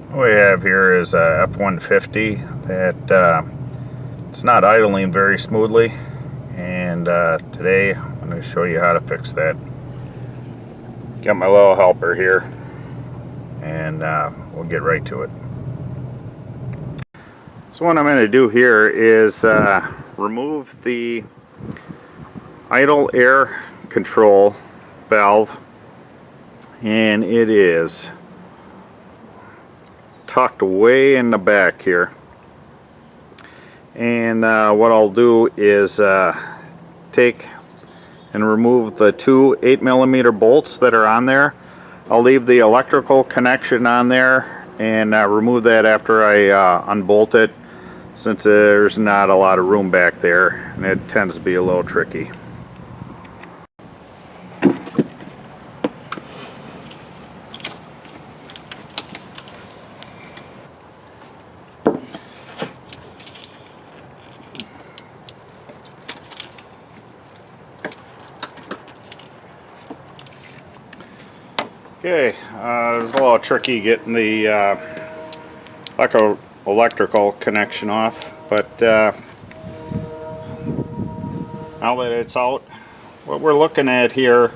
What we have here is a F150 that it's not idling very smoothly, and today I'm going to show you how to fix that. Got my little helper here, and we'll get right to it. So what I'm going to do here is remove the idle air control valve, and it is tucked way in the back here. And what I'll do is take and remove the two 8mm bolts that are on there. I'll leave the electrical connection on there and remove that after I unbolt it, since there's not a lot of room back there and it tends to be a little tricky. Okay, it's a little tricky getting the electrical connection off, but now that it's out, what we're looking at here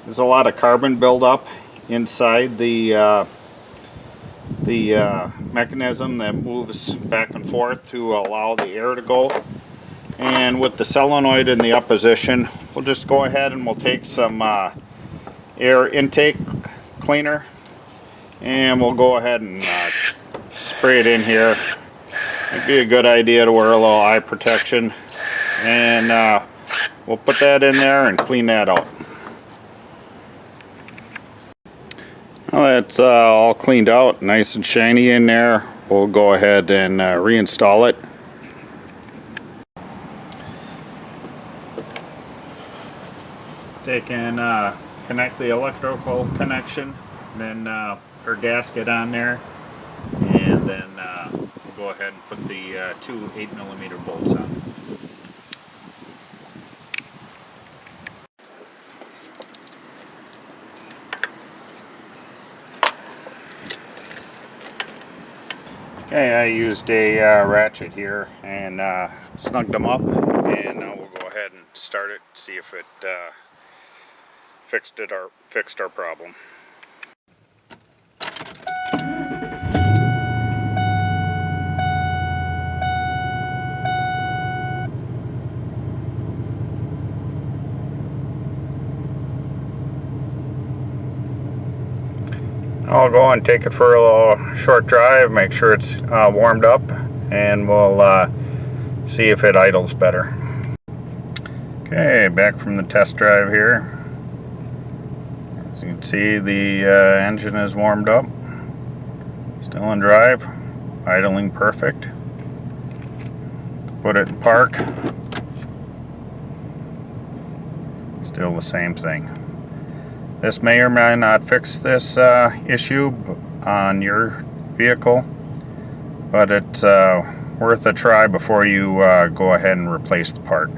is a lot of carbon buildup inside the mechanism that moves back and forth to allow the air to go. And with the solenoid in the up position, we'll just go ahead and we'll take some air intake cleaner, and we'll go ahead and spray it in here. It'd be a good idea to wear a little eye protection, and we'll put that in there and clean that out. Now that's all cleaned out, nice and shiny in there, we'll go ahead and reinstall it. Take and connect the electrical connection, then our gasket on there, and then we'll go ahead and put the two 8mm bolts on. Okay, I used a ratchet here and snugged them up, and now we'll go ahead and start it, see if it fixed our problem. I'll go and take it for a little short drive, make sure it's warmed up, and we'll see if it idles better. Okay, back from the test drive here. As you can see, the engine is warmed up, still in drive, idling perfect. Put it in park, still the same thing. This may or may not fix this issue on your vehicle, but it's worth a try before you go ahead and replace the part.